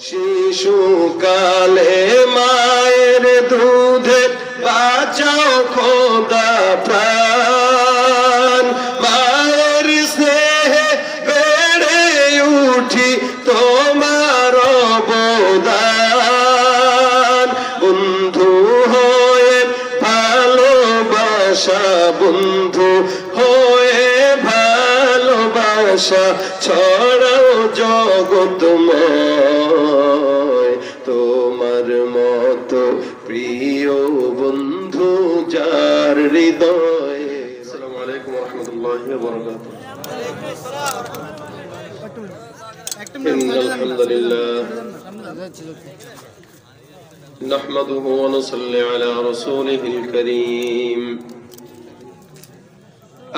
শিশুকালে মায়ের দুধে বাঁচাও খোদা প্রাণ, মায়ের স্নেহে বেড়ে উঠি তোমার অবদান। বন্ধু হয়ে ভালোবাসা, বন্ধু হয়ে ভালোবাসা ছড়াও জগৎময়, তোমার মতো প্রিয় বন্ধু যার হৃদয়ে। আসসালামু আলাইকুম ওয়া রাহমাতুল্লাহি ওয়া বারাকাতুহু। ইন্নাল হামদুলিল্লাহ نحمده ونصلي على رسوله الكريم.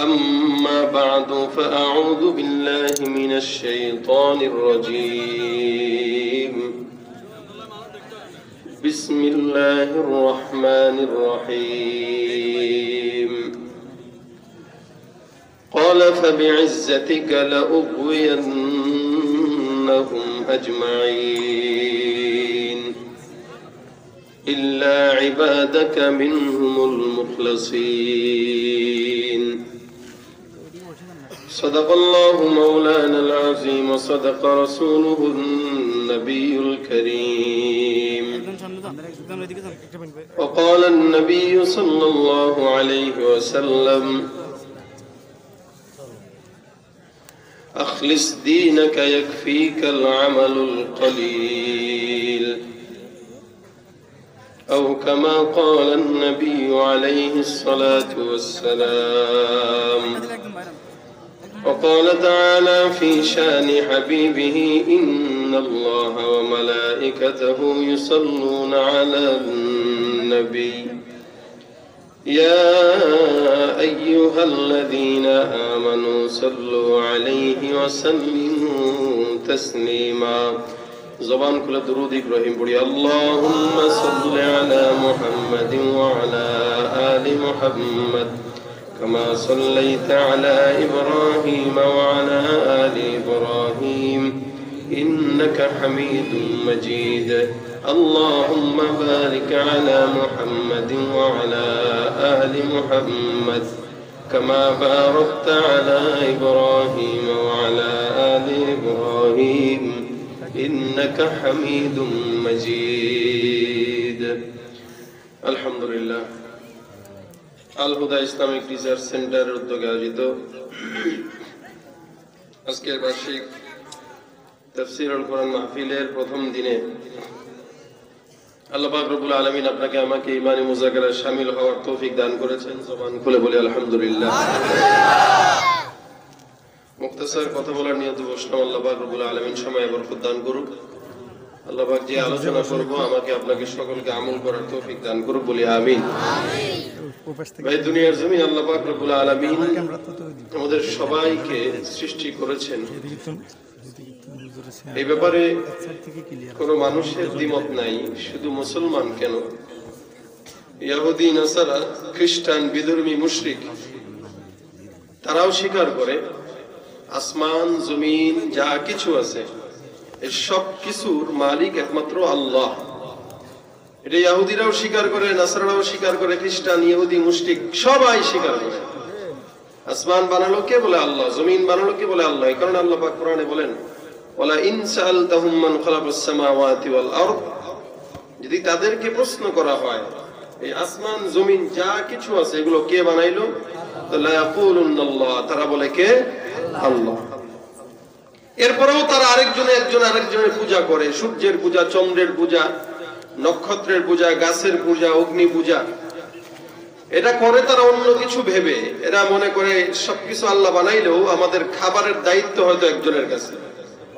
أما بعد فأعوذ بالله من الشيطان الرجيم. بسم الله الرحمن الرحيم. قال فبعزتك لأغوينهم أجمعين إلا عبادك منهم المخلصين. صدق الله مولانا العظيم وصدق رسوله النبي الكريم. وقال النبي صلى الله عليه وسلم أخلص دينك يكفيك العمل القليل، أو كما قال النبي عليه الصلاة والسلام. وقال تعالى في شان حبيبه إن الله وملائكته يصلون على النبي يا أيها الذين آمنوا صلوا عليه وسلموا تسليما. زبان كل درود إبراهيم بڑي اللهم صل على محمد وعلى آل محمد كما صليت على إبراهيم وعلى آل إبراهيم إنك حميد مجيد. اللهم بارك على محمد وعلى آل محمد كما باركت على إبراهيم وعلى آل إبراهيم إنك حميد مجيد. الحمد لله. আল হুদা ইসলামিক রিসার্চ সেন্টারের উদ্যোগে আয়োজিত আজকের বার্ষিক তাফসীরুল কোরআন মাহফিলের প্রথম দিনে আল্লাহ পাক রব্বুল আলামিন আপনাকে আমাকে ঈমানি মুযাকারায় শামিল হওয়ার তৌফিক দান করেছেন। জবান খুলে বলি আলহামদুলিল্লাহ। মুখতাসার কথা বলার নিয়ত বসলাম। আল্লাহ পাক রব্বুল আলামিন সময় বরকত দান করুক। আল্লাহ পাক যে আলোচনা করব আমাকে আপনাকে সকলকে আমল করার তৌফিক দান করুক বলি আমিন। ভাই, দুনিয়ার জমিন আল্লাহ পাক রব্বুল আলামিন আমাদের সবাইকে সৃষ্টি করেছেন, এই ব্যাপারে কোন মানুষের দ্বিমত নাই। শুধু মুসলমান কেন, ইহুদি, নাসারা, খ্রিস্টান, বিধর্মী, মুশরিক তারাও স্বীকার করে আসমান জমিন যা কিছু আছে এই সব কিছুর মালিক একমাত্র আল্লাহ। এটা ইহুদিরাও স্বীকার করে, নাসারাও স্বীকার করে, খ্রিস্টান, ইহুদি, মুশরিক সবাই স্বীকার করে। আসমান বানালো কে? বলে আল্লাহ। জমিন বানালো কে? বলে আল্লাহ। এই কারণে আল্লাহ পাক কোরআনে বলেন ওয়ালা ইন সাআলতাহুম মান খালাকাস সামাওয়াতি ওয়াল আরদ, যদি তাদেরকে প্রশ্ন করা হয় এই আসমান জমিন যা কিছু আছে এগুলো কে বানাইলো, তো লা ইয়াকুলুনাল্লাহ, তারা বলে কে? আল্লাহ। এরপরেও তারা আরেকজনের পূজা করে। সূর্যের পূজা, চন্দ্রের পূজা, নক্ষত্রের পূজা, গাছের পূজা, অগ্নি পূজা, এটা করে তারা অন্য কিছু ভেবে। এরা মনে করে সবকিছু আল্লাহ বানাইলেও আমাদের খাবারের দায়িত্ব হয়তো একজনের কাছে,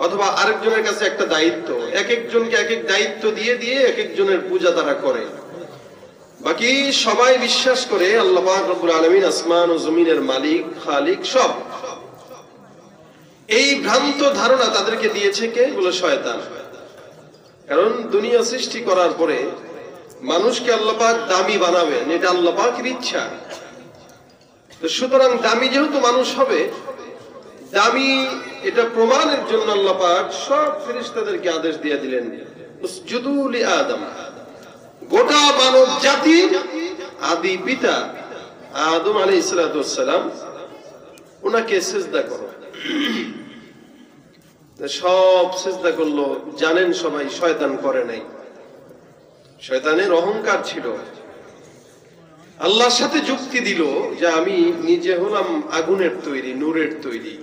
অথবা আরেকজনের কাছে একটা দায়িত্ব। এক একজনকে এক এক দায়িত্ব দিয়ে দিয়ে এক একজনের পূজা তারা করে। বাকি সবাই বিশ্বাস করে আল্লাহ পাক রব্বুল আলামিন আসমান ও জমিনের মালিক, খালিক সব। এই ভ্রান্ত ধারণা তাদেরকে দিয়েছে কে? বলে শয়তান। কারণ দুনিয়া সৃষ্টি করার পরে মানুষকে আল্লাহ পাক দামি বানাবেন, এটা আল্লাহ পাকের ইচ্ছা। তো সুতরাং দামি যেহেতু মানুষ হবে, দামি এটা প্রমাণের জন্য আল্লাহ পাক সব ফেরেশতাদেরকে আদেশ দিয়ে দিলেন, উসজুদু লি আদম। গোটা মানব জাতি আদি পিতা আদম আলাইহিস সালাম ওনাকে সিজদা করো। সব সিজদা করলো। জানেন সবাই শয়তান করে নাই, শয়তানের অহংকার ছিল। আল্লাহর সাথে যুক্তি দিল যে আমি নিজে হলাম আগুনের তৈরি, নূরের তৈরি,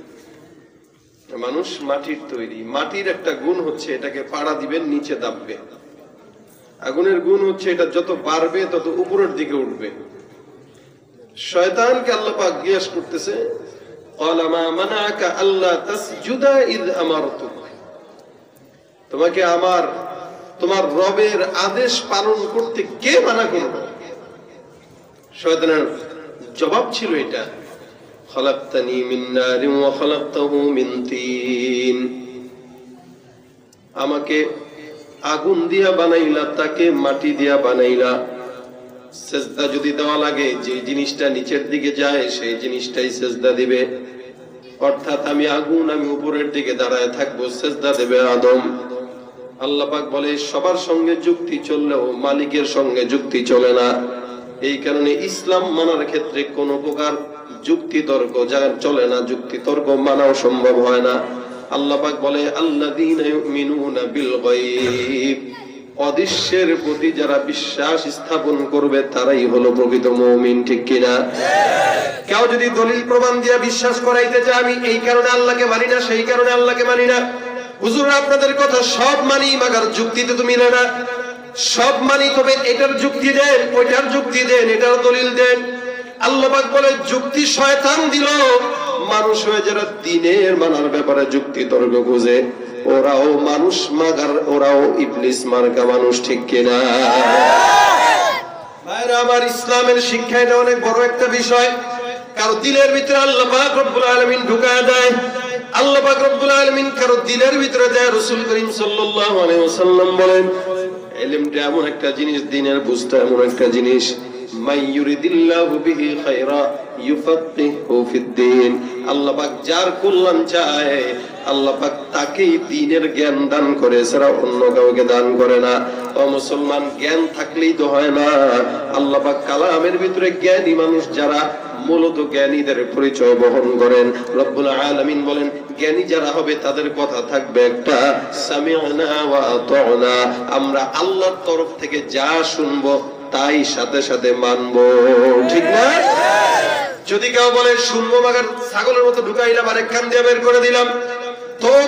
মানুষ মাটির তৈরি। মাটির একটা গুণ হচ্ছে এটাকে পাড়া দিবেন নিচে দাববে, আগুনের গুণ হচ্ছে এটা যত বাড়বে তত উপরের দিকে উঠবে। শয়তানকে আল্লাহ পাক জিজ্ঞেস করতেছে, ক্বালা মা মানাআকা আল্লা তাসজুদা ইয আমারতুক, তোমাকে তোমার রবের আদেশ পালন করতে কে মানা করলো? শয়তানের জবাব ছিল এটা, খালাকতানি মিন নারিন ওয়া খালাকতাহু মিন তিন, আমাকে আগুন দিয়া বানাইলা, তাকে মাটি দিয়া বানাইলা। সেজদা যদি দেওয়া লাগে, যে জিনিসটা নিচের দিকে যায় সেই জিনিসটাই সেজদা দিবে। অর্থাৎ আমি আগুন, আমি উপরের দিকে দাঁড়ায় থাকবো, সেজদা দেবে আদম। আল্লাহ পাক বলে সবার সঙ্গে যুক্তি চললেও মালিকের সঙ্গে যুক্তি চলে না। এই কারণে ইসলাম মানার ক্ষেত্রে কোন প্রকার যুক্তি তর্ক চলে না, যুক্তি তর্ক মানাও সম্ভব হয় না। আল্লাহ পাক বলে আল্লাযীনা ইউমিনুনা বিল গায়ব, অদৃশ্যের প্রতি যারা বিশ্বাস স্থাপন করবে তারাই হলো প্রকৃত মুমিন, ঠিক কিনা? কেউ যদি দলিল প্রমাণ দিয়ে বিশ্বাস করাইতে চায় আমি এই কারণে আল্লাহকে মানি না, সেই কারণে আল্লাহকে মানি না, হুজুর আপনাদের কথা সব মানি মাগার যুক্তিতে তো মিলে না। সব মানি তবে এটার যুক্তি দেন, ওইটার যুক্তি দেন, এটার দলিল দেন। আল্লাহ পাক বলে যুক্তি শয়তান দিল, মানুষ হয়ে যারা দ্বীনের মানার ব্যাপারে যুক্তি তর্ক খুঁজে ওরাও মানুষ মাগার, ওরাও ইবলিস মার্কা মানুষ, ঠিক কিনা? ভাইরা আমার, ইসলামের শিক্ষা এটা অনেক বড় একটা বিষয়। কারো দিলের ভিতরে আল্লাহ পাক রব্বুল আলামিন ঢুকায় দেয়, আল্লাহ পাক রব্বুল আলামিন কারো দিলের ভিতরে দেয়। রাসূল করিম সাল্লাল্লাহু আলাইহি ওয়াসাল্লাম বলেন ইলমটা এমন একটা জিনিস, দ্বীনের বুঝটা এমন একটা জিনিস, মান ইউরিদিল্লাহু বিহি খায়রা ইউফাক্কিহু ফিদ্দীন। আল্লাহ পাক যার কল্যাণ চায় আল্লাহ পাক তাকেই দ্বীনের জ্ঞান দান করে, ছাড়া অন্য কাউকে দান করে না। ও মুসলমান, জ্ঞান থাকলেই তো হয় না। আল্লাহ পাক কালামের ভিতরে জ্ঞানী মানুষ যারা মূলত জ্ঞানীদের পরিচয় বহন করেন। রব্বুল আলামিন বলেন জ্ঞানী যারা হবে তাদের কথা থাকবে একটা, সামি'না ওয়া আতা'না, আমরা আল্লাহর তরফ থেকে যা শুনবো তাই সাথে সাথে মানবো, ঠিক না? যদি কেউ বলে শুনবো মাগার ছাগলের মতো ঢুকাইলাম আর এক কান দিয়ে বের করে দিলাম,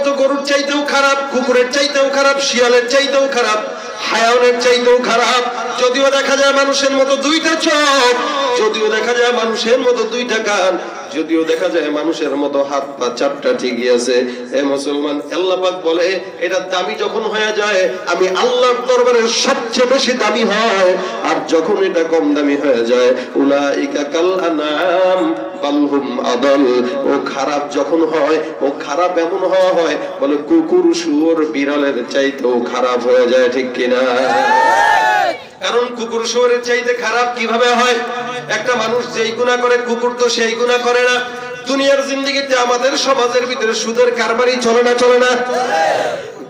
তো গরুর চাইতেও খারাপ, কুকুরের চাইতেও খারাপ, শিয়ালের চাইতেও খারাপ, হায়াওয়ানের চাইতেও খারাপ। যদিও দেখা যায় মানুষের মতো দুইটা চোখ, যদিও দেখা যায় মানুষের মতো দুইটা কান, যদিও দেখা যায় মানুষের মতো হাত পা চারটা ঠিকই আছে। এ মুসলমান, আল্লাহ পাক বলে এটা দামি যখন হয়ে যায় আমি আল্লাহর দরবারে সবচেয়ে বেশি দামি হয়, আর যখন এটা কম দামি হয়ে যায় উলাইকা কাল আনাম বাল হুম আদাল, ও খারাপ যখন হয়, ও খারাপ এমন হওয়া হয় বলে কুকুর শুয়োর বিড়ালের চাইতেও খারাপ হয়ে যায়, ঠিক কিনা? কারণ কুকুর শুয়োরের চাইতে খারাপ কিভাবে হয়? একটা মানুষ যেই গুনাহ করে কুকুর তো সেই গুনাহ করে না। দুনিয়ার জিন্দেগিতে আমাদের সমাজের ভিতরে সুদের কারবারি চলে না, চলে না?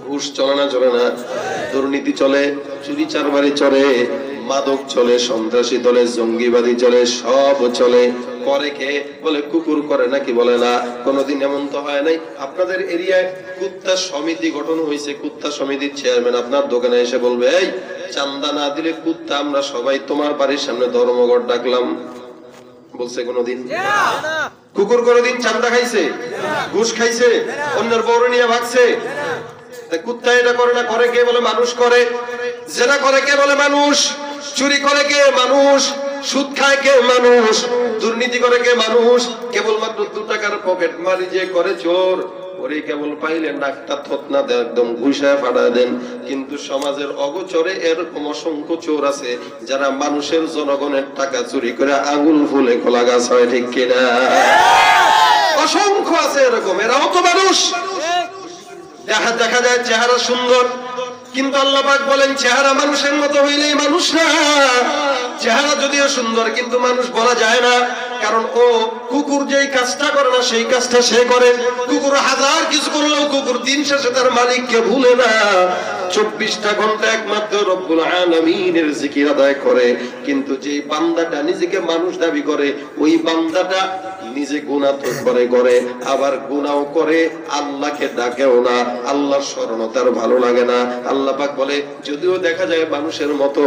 ঘুষ চলে না, চলে না? দুর্নীতি চলে, চুরি চারবারি চলে, মাদক চলে, সন্ত্রাসী চলে, জঙ্গিবাদী চলে, সব চলে। করে কে? বলে কুকুর করে নাকি? বলে না। কোনদিন এমন তো হয় নাই আপনাদের এরিয়ায় কুত্তা সমিতি গঠন হয়েছে, কুত্তা সমিতির চেয়ারম্যান আপনার দোকানে এসে বলবে এই চান্দা না দিলে কুত্তা আমরা সবাই তোমার বাড়ির সামনে ধর্মঘট ডাকলাম, বলছে কোনদিন? কুকুর কোনদিন চান্দা খাইছে? ঘুষ খাইছে? অন্যের বড় নিয়ে ভাগছে? কুত্তা এটা করে না। করে কে? বলে মানুষ করে। জেনা করে কে? বলে মানুষ। চুরি করে কে? মানুষ। সুদ খায় কে? মানুষ। দুর্নীতি করে কে? মানুষ। কেবলমাত্র 2 টাকার পকেট মারি যে করে চোর, ওরে কেবল পাইলে নাকটা থতনা দেন, একদম ঘুষায় ফাড়া দেন। কিন্তু সমাজের অগোচরে এরকম অসংখ্য চোর আছে যারা মানুষের জনগণের টাকা চুরি করে আঙুল ফুলে কলা গাছ হয়, ঠিক কিনা? অসংখ্য আছে এরকম, এরাও তো মানুষ। দেখা যায় চেহারা সুন্দর, কিন্তু আল্লাহ পাক বলেন চেহারা মানুষের মতো হইলেই মানুষ না। চেহারা যদিও সুন্দর কিন্তু মানুষ বলা যায় না, কারণ ও কুকুর যেই কাজটা করে না সেই কাজটা সে করে। কুকুর হাজার কিছু করলেও কুকুর দিন শেষে তার মালিককে ভুলে না। 24টা ঘন্টা একমাত্র রব্বুল আলামিনের জিকির আদায় করে। কিন্তু যে বান্দাটা নিজেকে মানুষ দাবি করে, ওই বান্দাটা নিজে গুনাহ তো করে আবার গুনাহও করে, আল্লাহকে ডাকেও না, আল্লাহর শরণ তার ভালো লাগে না। আল্লাহ পাক বলে যদিও দেখা যায় মানুষের মতো,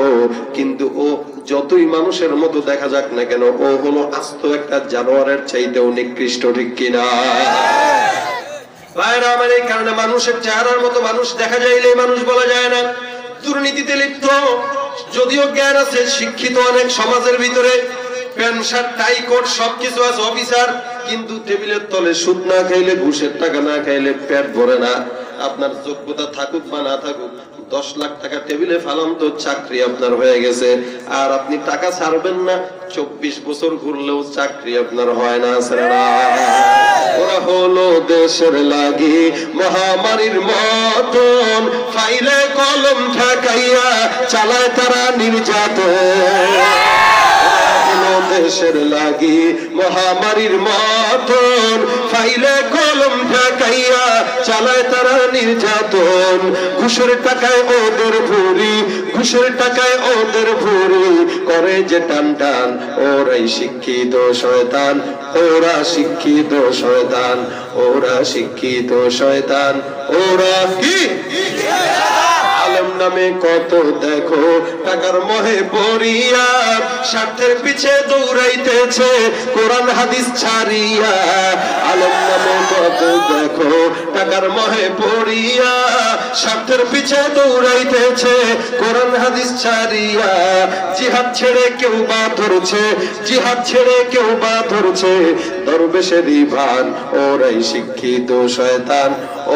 কিন্তু ও যতই মানুষের মতো দেখা যাক না কেন, ও হলো আস্ত একটা জানোয়ারের চাইতেও নিকৃষ্ট, ঠিক কিনা? ভাইরা আমার, এই কারণে মানুষের চেহারার মতো মানুষ দেখা যাইলে মানুষ বলা যায় না। দুর্নীতিতে লিপ্ত, যদিও জ্ঞান আছে, শিক্ষিত অনেক সমাজের ভিতরে, প্যান্ট শার্ট টাই কোট সবকিছু আছে, অফিসার, কিন্তু টেবিলের তলে সুদ না খাইলে, ঘুষের টাকা না খাইলে পেট ভরে না। আপনার যোগ্যতা থাকুক বা না থাকুক, 10 লাখ টাকা টেবিলে ফালাম তো চাকরি আপনার হয়ে গেছে। আর আপনি টাকা ছাড়বেন না, 24 বছর ঘুরলেও চাকরি আপনার হয় না। ওরা হলো দেশের লাগি মহামারীর মতন, ফাইলে কলম ঠেকাইয়া চালায় তারা নির্যাতন। দেশের লাগি মহামারীর মতন, ফাইলে কলম ঠেকাইয়া চালায় তারা নির্যাতন। ঘুষের টাকায় ওদের ভুরি, ঘুষের টাকায় ওদের ভুরি, করে যে টান টান। ওরাই শিক্ষিত শয়তান, ওরা শিক্ষিত শয়তান, ওরা শিক্ষিত শয়তান, ওরা কি আলেম নামে কত দেখো টাকার মোহে পড়িয়া, স্বার্থের পিছে দৌড়াইতেছে কোরআন হাদিস ছাড়িয়া। আলেম নামে কত দেখো টাকার মোহে পড়িয়া, স্বার্থের পিছে দৌড়াইতেছে কোরআন হাদিস ছাড়িয়া। জিহাদ ছেড়ে কেউ বা ধরছে, জিহাদ ছেড়ে কেউ বা ধরছে দরবেশেরই ভান। ওরাই শিক্ষিত শয়তান,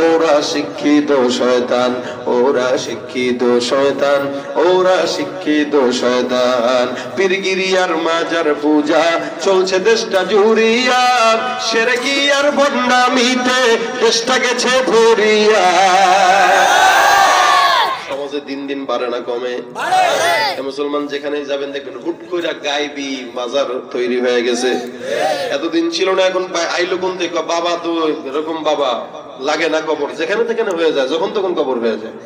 ওরা শিক্ষিত শয়তান, ওরা শিক্ষিত শয়তান, ওরা শিক্ষিত শয়তান। পীরগিরিয়ার মাজার পূজা চলছে দেশটা জুড়িয়া, শিরকি আর বদনামিতে দেশটা গেছে ভরিয়া। সমাজে দিন দিন বাড়ে না কমে? মুসলমান যেখানে যাবেন দেখবেন হুট করে গায়েবী মাজার তৈরি হয়ে গেছে। এতদিন ছিল না, এখন আইলো কোন থেকে? বাবা তো এরকম বাবা লাগে না কবর, যেখানে সেখানে হয়ে যায়, যখন তখন কবর হয়ে যায়।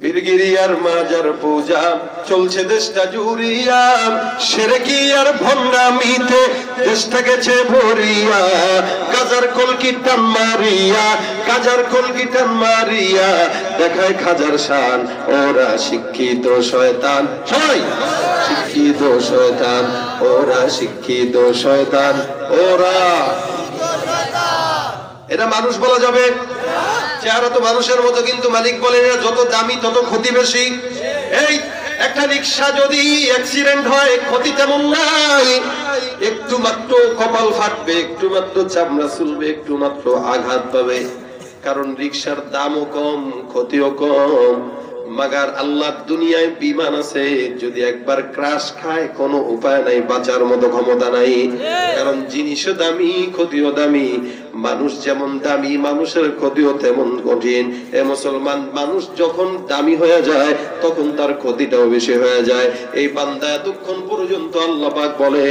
পীরগিরিয়ার মাজার পূজা চলছে দেশটা জুড়িয়া, শিরকি আর ভণ্ডামিতে দেশটা গেছে ভরিয়া। গাজার কলকি টান মারিয়া, গাজার কলকি টান মারিয়া দেখায় খাজার শান। ওরা শিক্ষিত শয়তান, সবাই শিক্ষিত শয়তান, ওরা শিক্ষিত শয়তান, ওরা। এটা মানুষ বলা যাবে? চেহারা তো মানুষের মতো, কিন্তু মালিক বলেন যত দামি তত ক্ষতি বেশি। এই একটা রিক্সা যদি অ্যাক্সিডেন্ট হয়, ক্ষতি তেমন নাই, একটু মাত্র কপাল ফাটবে, একটু মাত্র চামড়া চুলবে, একটু মাত্র আঘাত পাবে, কারণ রিক্সার দামও কম, ক্ষতিও কম। মাগার আল্লাহর দুনিয়ায় বিমান আছে, যদি একবার ক্রাশ খায় কোনো উপায় নাই, বাঁচার মতো ক্ষমতা নাই, কারণ জিনিসও দামি, ক্ষতিও দামি। মানুষ যেমন দামি, মানুষের ক্ষতিও তেমন কঠিন। এ মুসলমান, মানুষ যখন দামি হয়ে যায় তখন তার ক্ষতিটাও বেশি হয়ে যায়। এই বান্দা এতক্ষণ পর্যন্ত আল্লাহ পাক বলে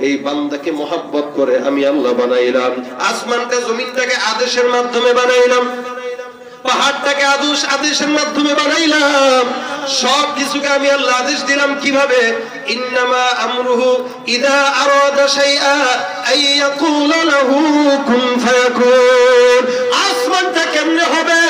এই বান্দাকে মহব্বত করে আমি আল্লাহ বানাইলাম, আসমানটা জমিনটাকে আদেশের মাধ্যমে বানাইলাম, পাহাড়টাকে আদেশের মাধ্যমে বানাইলাম, সব কিছুকে আমি আল্লাহ আদেশ দিলাম। কিভাবে? ইন্নামা আমরুহু ইযা আরাদা শাইআ আইয়াকুলা লাহু কুন ফায়াকুন। আসমানটা কেমনে হবে,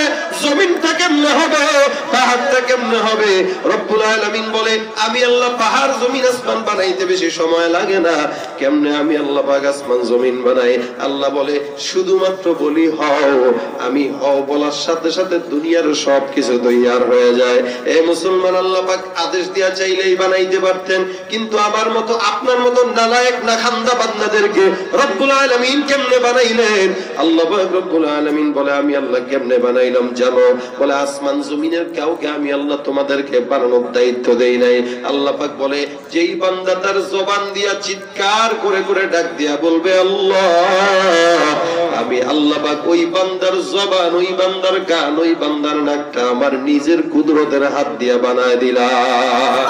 জমিনটা কেমনে হবে, পাহাড়টা কেমনে হবে? রব্বুল আলামিন বলে আমি আল্লাহ পাহাড় জমিন আসমান বানাইতে বেশি সময় লাগে না। কেমনে আমি আল্লাহ পাক আসমান জমিন বানাই? আল্লাহ বলে শুধুমাত্র বলি হও, আমি হও বলার সাথে সাথে দুনিয়ার সব কিছু তৈয়ার হয়ে যায়। এই মুসলমান, আল্লাহ পাক আদেশ দিয়া চাইলেই বানাইতে পারতেন, কিন্তু আমার মতো আপনার মতো নালায়েক নাখান্দা বান্দাদেরকে রব্বুল আলামিন কেমনে বানাইলেন? আল্লাহ পাক রব্বুল আলামিন বলে আমি আল্লাহ কেমনে বানাইলাম জানো? বলে আসমান জমিনের কাউকে আমি আল্লাহ তোমাদেরকে বানানোর দায়িত্ব দেই নাই। আল্লাহ পাক বলে যেই বান্দা তার জবান দিয়া চিৎকার করে করে ডাক দিয়া বলবে আল্লাহ, আমি আল্লাহ পাক ওই বান্দার জবান, ওই বান্দার গান, ওই বান্দার নাকটা আমার নিজের কুদরতের হাত দিয়ে বানায় দিলাম।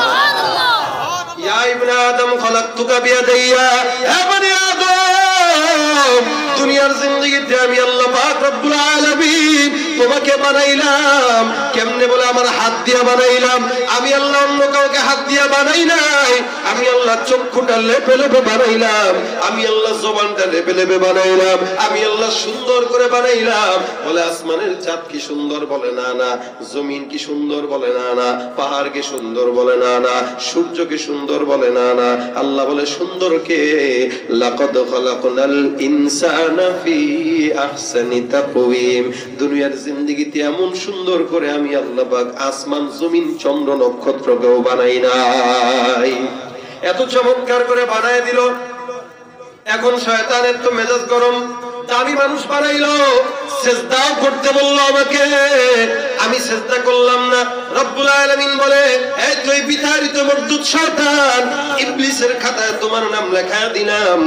ইয়া ইবনে আদম খলাকতুকা বিয়াদাইয়া, হে বনি আদম, দুনিয়ার জিন্দেগিতে আমি আল্লাহ পাক রব্বুল আলামিন তোমাকে বানাইলাম। কেমনে বলে? আমার হাত দিয়ে বানাইলাম। আমি আল্লাহ অন্য কাউকে হাত দিয়ে বানাই নাই। আমি আল্লাহ চক্ষুটা লেপে লেপে বানাইলাম। আমি আল্লাহ জবানটা লেপে লেপে বানাইলাম। আমি আল্লাহ সুন্দর করে বানাইলাম। বলে আসমানের চাঁদ কি সুন্দর? বলে না না। জমিন কি সুন্দর? বলে না না। পাহাড় কি সুন্দর? বলে না না। সূর্য কি সুন্দর? বলে না না। আল্লাহ বলে সুন্দর কে? লাকাদ খালাকনাল ইনসানা ফি আহসানি তাকওয়িম। দুনিয়ার জিন্দেগিতে এমন সুন্দর করে আমি আল্লাহ পাক আসমান, জমিন, চন্দ্র, নক্ষত্রকেও বানাই নাই। এত চমৎকার করে বানায় দিল। এখন শয়তানের তো মেজাজ গরম। দামি মানুষ বানাইলো, সিজদাও করতে বললো আমাকে, আমি সিজদা করলাম না। রব্বুল আলামিন বলে, এই তুই বিতাড়িত মরদুদ শয়তান, ইবলিসের খাতায় তোমার নাম লেখা দিলাম।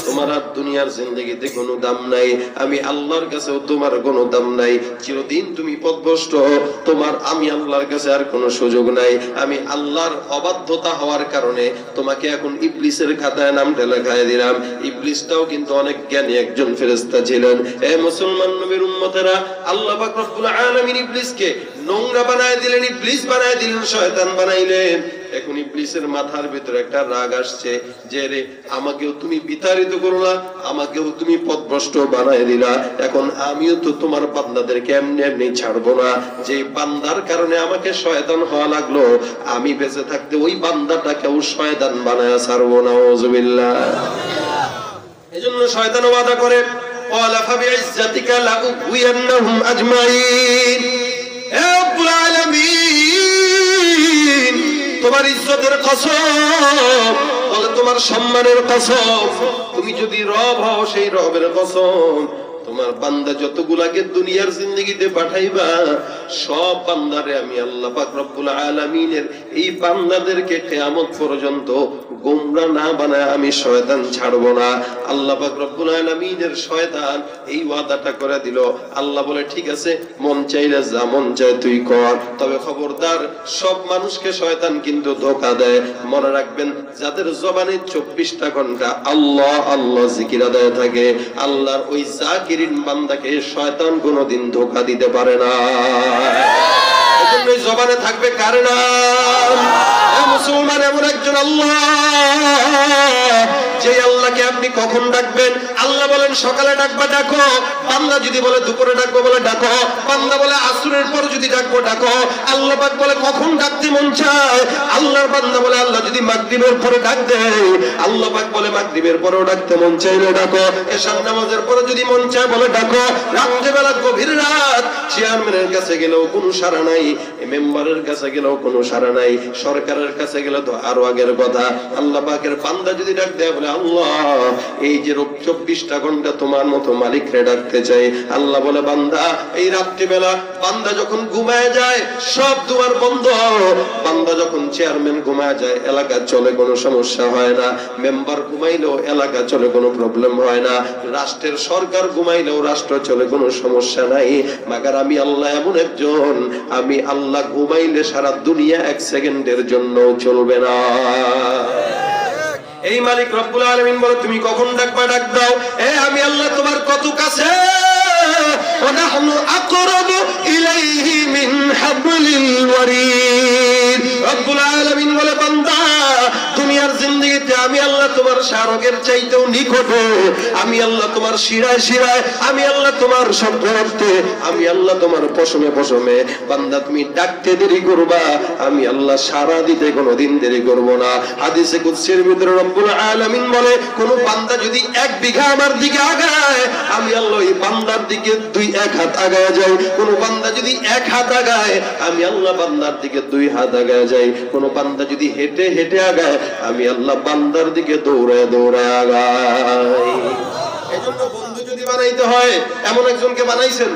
তোমার আর দুনিয়ার জিন্দেগিতে কোনো দাম নাই, আমি আল্লাহর কাছেও তোমার কোনো দাম নাই। চিরদিন তুমি পথভ্রষ্ট, তোমার আমি আল্লাহর কাছে আর কোনো সুযোগ নাই। আমি আল্লাহর অবাধ্যতা হওয়ার কারণে তোমাকে এখন ইবলিসের খাতায় নামটা লেখায় দিলাম। ইবলিসটাও কিন্তু অনেক জ্ঞানী একজন ফেরেশতা ছিলেন। এ মুসলমান নবীর উম্মতেরা, আল্লাহ পাক রব্বুল আলামিন ইবলিসকে নোংরা বানায় দিলেন, ইবলিস বানায় দিলেন, শয়তান বানাইলেন। এখন ইবলিসের মাথার ভিতরে একটা রাগ আসছে যে রে, আমাকেও তুমি বিতাড়িত করলা, আমাকেও তুমি পথভ্রষ্ট বানায় দিলা। এখন আমিও তো তোমার বান্দাদেরকে এমনি এমনি ছাড়বো না। যে বান্দার কারণে আমাকে শয়তান হওয়া লাগলো, আমি বেঁচে থাকতে ওই বান্দাটাকেও শয়তান বানায় ছাড়বো না। আউযুবিল্লাহ। এজন্য শয়তান ওয়াদা করে, ওয়ালা ফাবিইজ্জাতিকা লাউগওয়িয়ান্নাহুম আজমাইন। হে রব্বুল আলামিন, তোমার ইজ্জতের কসম, বলে তোমার সম্মানের কসম, তুমি যদি রব হও সেই রবের কসম, তোমার বান্দা যতগুলাকে দুনিয়ার জিন্দেগিতে পাঠাইবা, সব বান্দারে আমি আল্লাহ পাক রব্বুল আলামিনের এই বান্দাদেরকে কিয়ামত পর্যন্ত গোমরা না বানায় আমি শয়তান ছাড়বো না। আল্লাহ পাক রব্বুল আলামিনের শয়তান এই ওয়াদাটা করে দিল। আল্লাহ বলে, ঠিক আছে, মন চাইলে যা মন চায় তুই কর, তবে খবরদার, সব মানুষকে শয়তান কিন্তু ধোঁকা দেয়। মনে রাখবেন, যাদের জবানে 24টা ঘন্টা আল্লাহ আল্লাহ জিকির আদায় থাকে, আল্লাহর ওই জাকিরিন বান্দাকে শয়তান কোনোদিন ধোঁকা দিতে পারে না। এজন্যই জবানে থাকবে কার নাম? মুসলমান এমন একজন আল্লাহ, যে আল্লাহকে আপনি কখন ডাকবেন? আল্লাহ বলেন সকালে ডাকবা, ডাকো। বান্দা যদি বলে দুপুরে ডাকবো, বলে ডাকো। বান্দা বলে আসরের পর যদি ডাকবো, ডাকো। আল্লাহ পাক বলে কখন ডাকতে মন চায়? আল্লাহর বান্দা বলে আল্লাহ যদি মাগরিবের পরে ডাক দেয়, আল্লাহ পাক বলে মাগরিবের পরেও ডাকতে মন চাইলে ডাকো। এশার নামাজের পরে যদি মন চায় বলে ডাকো। রাত্রেবেলা গভীর রাত চেয়ারম্যানের কাছে গেলেও কোনো সাড়া নাই, মেম্বারের কাছে গেলেও কোনো সাড়া নাই, সরকারের কাছে গেলে তো আরো আগের কথা। আল্লাহ পাকের বান্দা যদি ডাক দেয়, বলে আল্লাহ এই যে 24টা ঘন্টা তোমার মতো মালিকরে ডাকতে চাই। আল্লাহ বলে, বান্দা এই রাত্রিবেলা বান্দা যখন ঘুমায় যায় সব দুয়ার বন্ধ। বান্দা যখন চেয়ারম্যান ঘুমায় যায় এলাকা চলে, কোনো সমস্যা হয় না। মেম্বার ঘুমাইলেও এলাকা চলে, কোনো প্রবলেম হয় না। রাষ্ট্রের সরকার ঘুমাইলেও রাষ্ট্র চলে, কোনো সমস্যা নাই। মাগার আমি আল্লাহ এমন একজন, আমি আল্লাহ ঘুমাইলে সারা দুনিয়া 1 সেকেন্ডের জন্য চলবে না। এই মালিক রব্বুল আলামিন বলে, তুমি কখন ডাকবা ডাক দাও। আমি আল্লাহ তোমার কত কাছে, ওয়ানাহনু আকরাবু ইলাইহি মিন হাবলিল ওয়ারিদ। রব্বুল আলামিন বলে, বান্দা দুনিয়ার জিন্দেগিতে আমি আল্লাহ তোমার শারকের চাইতেও নিকটে, আমি আল্লাহ তোমার শিরায় শিরায়, আমি আল্লাহ তোমার শব্দে, আমি আল্লাহ তোমার পশমে পশমে। বান্দা তুমি ডাকতে দেরি করবা, আমি আল্লাহ সাড়া দিতে কোনোদিন দেরি করব না। হাদিসে কুদসির ভিতরে রব্বুল আলামিন বলে, কোন বান্দা যদি 1 বিঘা আমার দিকে আগায়, আমি আল্লাহ এই বান্দার দিকে 1 হাত আগায় যাই। কোন বান্দা যদি 1 হাত আগায়, আমি আল্লাহ বান্দার দিকে 2 হাত আগায় যাই। কোন বান্দা যদি হেঁটে হেঁটে আগায়, আমি আল্লাহ বান্দার দিকে দৌড়ায় দৌড়ায় আগাই। এজন্য বন্ধু যদি বানাইতে হয়, এমন একজনকে বানাইছেন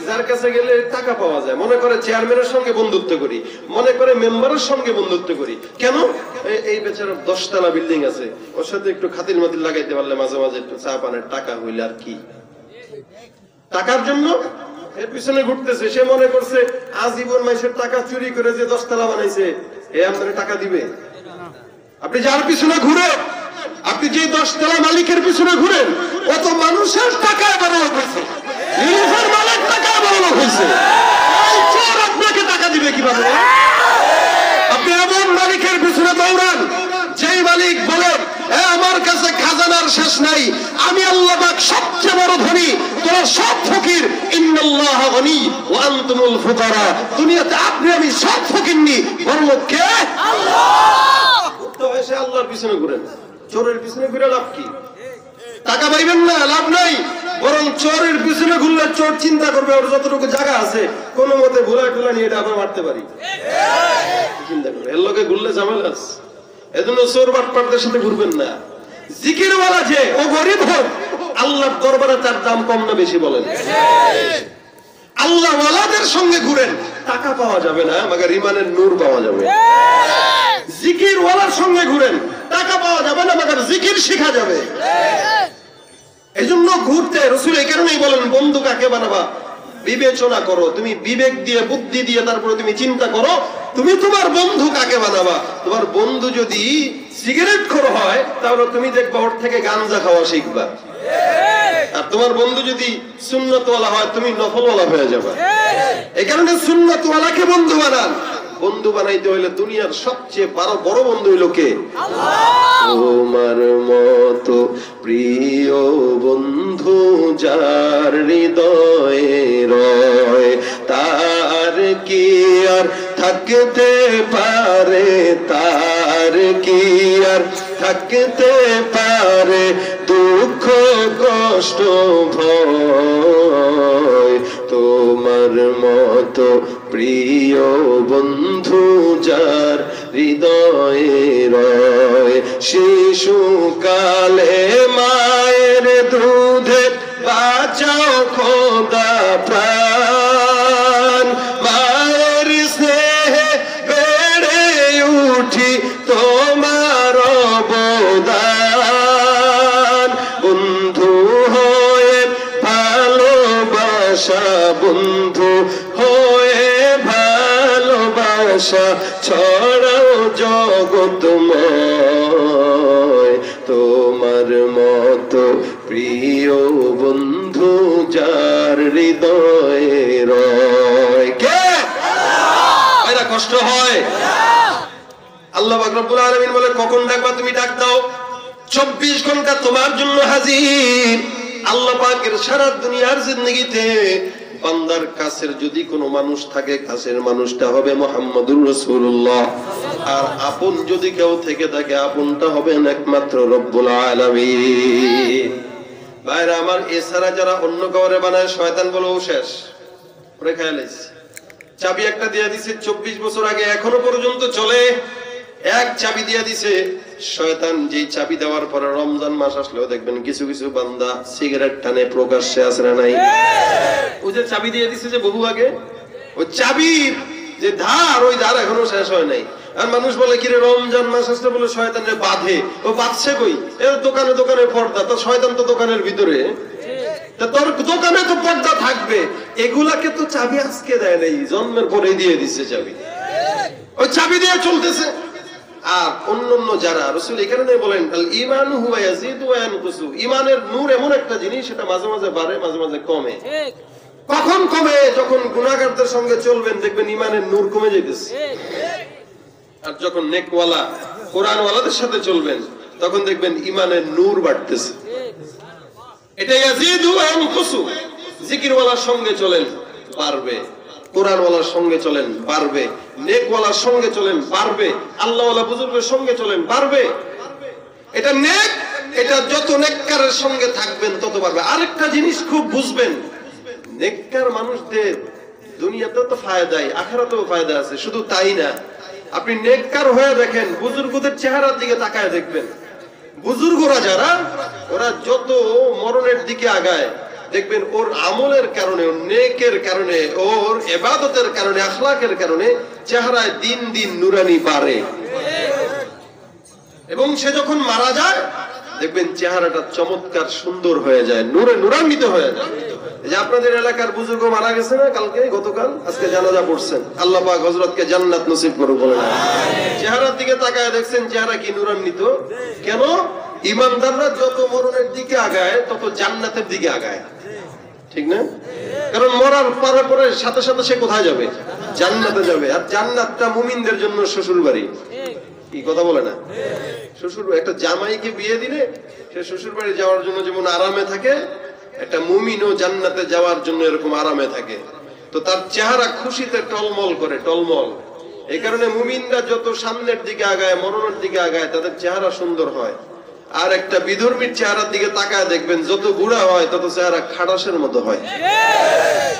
যার কাছে গেলে টাকা পাওয়া যায়। মনে করে চেয়ারম্যানের সঙ্গে বন্ধুত্ব করি, মনে করে মেম্বারের সঙ্গে বন্ধুত্ব করি। কেন? এই বেচারা 10 তলা বিল্ডিং আছে, ওর সাথে একটু খাতির মাতির লাগাইতে পারলে মাঝে মাঝে একটু চা পানের টাকা হইলে আর কি। টাকার জন্য এর পিছনে ঘুরতেছে। সে মনে করছে আজীবন মানুষের টাকা চুরি করে যে 10 তলা বানাইছে এ আমাদের টাকা দিবে। আপনি যার পিছনে ঘুরে, আপনি যে 10 তলা মালিকের পিছনে ঘুরেন, অত মানুষের টাকায় বড় লোক হয়েছে, নিজের মালিক টাকায় বড় লোক হয়েছে। এই চোর আপনাকে টাকা দিবে কিভাবে? আপনি এমন মালিকের পিছনে দৌড়ান যেই মালিক বলেন আমার কাছে খাজানার শেষ নাই, আমি আল্লাহ পাক সবচেয়ে বড় ধনী, তোরা সব ফকির। ইন্নাল্লাহা গনি ওয়া আনতুমুল ফুকারা। দুনিয়াতে আপনি আমি সব ফকিরনি, বড় লোক কে? আল্লাহ। তো এসে আল্লাহর পিছনে ঘুরেন, চোরের পিছনে ঘুরে লাভ কি? টাকা পাইবেন না, লাভ নাই। বরং চোরের পিছনে ঘুরলে চোর চিন্তা করবে ওর যতটুকু জায়গা আছে কোন মতে ভুলা টুলা নিয়ে এটা আবার মারতে পারি, চিন্তা করবে। এর লোকে ঘুরলে ঝামেলা আছে। এজন্য চোর বাটপারদের সাথে ঘুরবেন না। জিকিরওয়ালা যে ও গরিব হোক, আল্লাহর দরবারে তার দাম কম না বেশি বলেন? আল্লাহ ওয়ালাদের সঙ্গে ঘুরেন, টাকা পাওয়া যাবে না, মাগার ইমানের নূর পাওয়া যাবে। জিকিরওয়ালার সঙ্গে ঘুরেন, টাকা পাওয়া যাবে না, মাগার জিকির শেখা যাবে। এজন্য ঘুরতে রাসূল এই কারণেই বলেন বন্ধু কাকে বানাবা বিবেচনা করো। তুমি বিবেক দিয়ে বুদ্ধি দিয়ে তারপরে তুমি চিন্তা করো তুমি তোমার বন্ধু কাকে বানাবা। তোমার বন্ধু যদি সিগারেট খোর হয় তাহলে তুমি দেখবা ওর থেকে গাঞ্জা খাওয়া শিখবা। আর তোমার বন্ধু যদি সুন্নতওয়ালা হয় তুমি নফলওয়ালা হয়ে যাবা। এই কারণে সুন্নতওয়ালাকে বন্ধু বানান। বন্ধু বানাইতে হইলে দুনিয়ার সবচেয়ে বড় বন্ধু হইল কে? আল্লাহ। তোমার মতো প্রিয় বন্ধু যার হৃদয়ে রয়, তার কি আর থাকতে পারে, তার কি আর থাকতে পারে দুঃখ কষ্ট ভয়। তোমার মতো প্রিয় বন্ধু যার হৃদয়ে রয়, শিশুকালে মায়ের দুধে বাঁচাও খোদা প্রাণ, মায়ের স্নেহে বেড়ে উঠি তোমার অবদান। বন্ধু হয়ে ভালোবাসা, বন্ধু হয়ে ভালোবাসা ছড়াও জগৎময়। তোমার মতো প্রিয় বন্ধু যার হৃদয়ে রয় কে? আল্লাহ। কষ্ট হয়। আল্লাহ পাক রব্বুল আলামিন বলে কখন ডাকবা তুমি ডাক দাও, 24 ঘন্টা তোমার জন্য হাজির। আল্লাহ পাকের সারা দুনিয়ার জিন্দেগিতে বান্দার কাছের যদি কোনো মানুষ থাকে, কাছের মানুষটা হবে মুহাম্মদুর রাসূলুল্লাহ। আর আপন যদি কেউ থেকে থাকে, আপনটা হবে একমাত্র রব্বুল আলামিন। ভাইরা আমার, এছাড়া যারা অন্য কাউরে বানায় শয়তান বলেও শেষ ওরে খেয়ালাইছে। চাবি একটা দিয়ে দিছে 24 বছর আগে, এখনো পর্যন্ত চলে। এক চাবি দিয়ে দিছে শয়তান। যেই চাবি দেওয়ার পরে রমজান মাস আসলেও দেখবেন কিছু কিছু বান্দা সিগারেট টানে প্রকাশ্যে আছে না নাই? ওই যে চাবি দিয়ে দিছে যে বহু আগে, ওই চাবির যে ধার, ওই ধার এখনো শেষ হয় নাই। আর মানুষ বলে কিরে রমজান মাস আসলে বলে শয়তানে বাঁধে। ও বাঁধছে কই? এর দোকানে দোকানে পর্দা, তো শয়তান তো দোকানের ভিতরে, তোর দোকানে তো পর্দা থাকবে। এগুলাকে তো চাবি আজকে দেয় নাই, জন্মের পরে দিয়ে দিচ্ছে চাবি। ওই চাবি দিয়ে চলতেছে। আর অন্যান্য যারা, রাসূল এই কারণে বলেন আল ঈমানু হুয়া ইয়াজিদু ওয়া ইয়ানকুসু। ঈমানের নূর এমন একটা জিনিস, সেটা মাঝে মাঝে বাড়ে, মাঝে মাঝে কমে। কখন কমে? যখন গুনাহগারদের সঙ্গে চলবেন দেখবেন ঈমানের নূর কমে যাইতেছে। আর যখন নেকওয়ালা কোরআনওয়ালাদের সাথে চলবেন তখন দেখবেন ঈমানের নূর বাড়তেছে। এটা ইয়াজিদু ওয়া ইয়ানকুসু। জিকিরওয়ালার সঙ্গে চলেন বাড়বে, কোরআনওয়ালার সঙ্গে চলেন বাড়বে, নেকওয়ালার সঙ্গে চলেন বাড়বে, আল্লাহওয়ালা বুজুর্গের সঙ্গে চলেন বাড়বে। এটা নেক, এটা যত নেককারের সঙ্গে থাকবেন তত বাড়বে। আরেকটা জিনিস খুব বুঝবেন, নেককার মানুষদের দুনিয়াতেও তো ফায়দাই, আখিরাতেও ফায়দা আছে। শুধু তাই না, আপনি নেককার হয়ে দেখেন, বুজুর্গদের চেহারার দিকে তাকায় দেখবেন, বুজুর্গরা যারা, ওরা যত মরণের দিকে আগায় দেখবেন ওর আমলের কারণে, ওর নেকের কারণে, ওর ইবাদতের কারণে, আখলাকের কারণে চেহারায় দিন দিন নুরানি বাড়ে। এবং সে যখন মারা যায় দেখবেন চেহারাটা চমৎকার সুন্দর হয়ে যায়, নূরে নূরান্বিত হয়ে যায়। এই যে আপনাদের এলাকার বুজুর্গ মারা গেছে না কালকে, গতকাল, আজকে জানাজা পড়ছেন, আল্লাহ পাক হযরতকে জান্নাত নসিব করুক বলেন। চেহারার দিকে তাকায় দেখছেন চেহারা কি নূরান্বিত। কেন? ইমানদাররা যত মরণের দিকে আগায় তত জান্নাতের দিকে আগায়, ঠিক না? কারণ মরার পরে পরে সাথে সাথে সে কোথায় যাবে? জান্নাতে যাবে। আর জান্নাতটা মুমিনদের জন্য শ্বশুর বাড়ি। কি কথা বলে না? শ্বশুর, একটা জামাইকে বিয়ে দিলে সে শ্বশুর বাড়ি যাওয়ার জন্য যেমন আরামে থাকে, একটা মুমিনও জান্নাতে যাওয়ার জন্য এরকম আরামে থাকে। তো তার চেহারা খুশিতে টলমল করে, টলমল। এই কারণে মুমিনরা যত সামনের দিকে আগায়, মরণের দিকে আগায়, তাদের চেহারা সুন্দর হয়। আর একটা বিধর্মীর চেহারার দিকে তাকায় দেখবেন, যত বুড়া হয় তত চেহারা খাটাসের মতো হয়,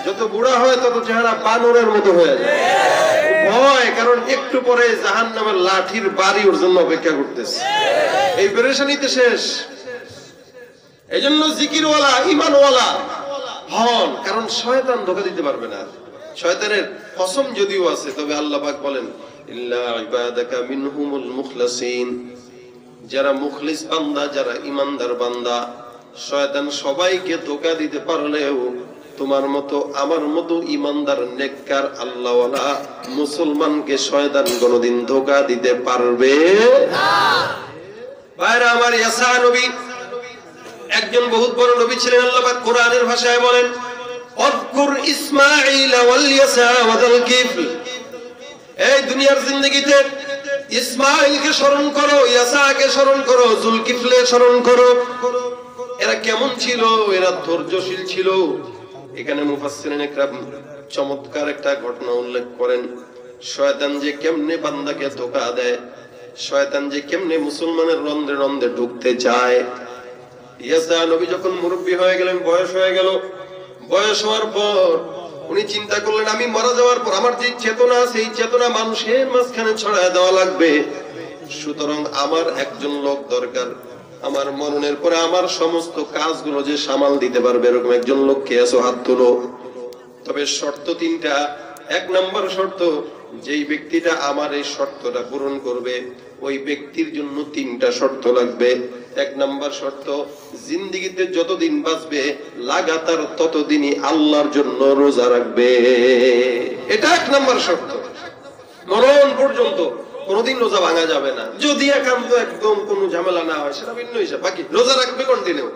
যত বুড়া হয় তত চেহারা বানরের মতো হয়ে যায়। ভয়, কারণ একটু পরে জাহান্নামের লাঠির বাড়ি ওর জন্য অপেক্ষা করতেছে। এই পেরেশানিতে শেষ। এই জন্য জিকিরওয়ালা, ইমানওয়ালা হন, কারণ শয়তান ধোঁকা দিতে পারবে না। শয়তানের কসম যদিও আছে, তবে আল্লাহ পাক বলেন ইল্লা ইবাদাকা মিনহুমুল মুখলাসিন, যারা মুখলিস বান্দা, যারা ইমানদার বান্দা। শয়তান সবাইকে ধোঁকা দিতে পারলেও তোমার মতো আমার মতো ইমানদার নেককার আল্লাহওয়ালা মুসলমানকে শয়তান কোনদিন ধোঁকা দিতে পারবে না। ভাইরা আমার, ইয়াসা নবী একজন বহুত বড় নবী ছিলেন। আল্লাহ পাক কোরআনের ভাষায় বলেন ওয়াজকুর ইসমাঈল ওয়াল ইয়াসা ওয়াল কিফল। এই দুনিয়ার জিন্দেগিতে ইসমাঈলকে স্মরণ করো, ইয়াসাকে স্মরণ করো, যুলকিফলে স্মরণ করো। এরা কেমন ছিল? এরা ধৈর্যশীল ছিল। এখানে মুফাসসিরিন একরাম চমৎকার একটা ঘটনা উল্লেখ করেন। শয়তান যে কেমনে বান্দাকে ধোঁকা দেয়, শয়তান যে কেমনে মুসলমানের রন্ধ্রে রন্ধ্রে ঢুকতে চায়। ইয়াসা নবী যখন মুরব্বী হয়ে গেলেন, বয়স হয়ে গেল, বয়স হওয়ার পর উনি চিন্তা করলেন আমি মারা যাওয়ার পর আমার যে চেতনা, সেই চেতনা মানুষের মাঝখানে ছড়ায় দেওয়া লাগবে। সুতরাং আমার একজন লোক দরকার, আমার মরণের পরে আমার সমস্ত কাজগুলো যে সামাল দিতে পারবে, এরকম একজন লোক কে আছো? হাত তুলো। তবে শর্ত তিনটা। এক নম্বর শর্ত, যেই ব্যক্তিটা আমার এই শর্তটা পূরণ করবে, ওই ব্যক্তির জন্য তিনটা শর্ত লাগবে। এক নম্বর শর্ত, জিন্দেগিতে যতদিন বাঁচবে লাগাতার ততদিনই আল্লাহর জন্য রোজা রাখবে। এটা এক নম্বর শর্ত। মরণ পর্যন্ত কোনদিন রোজা ভাঙা যাবে না, যদি একান্ত একদম কোনো ঝামেলা না হয়, সেটা ভিন্ন হিসাব। বাকি রোজা রাখবে কন্টিনিউ।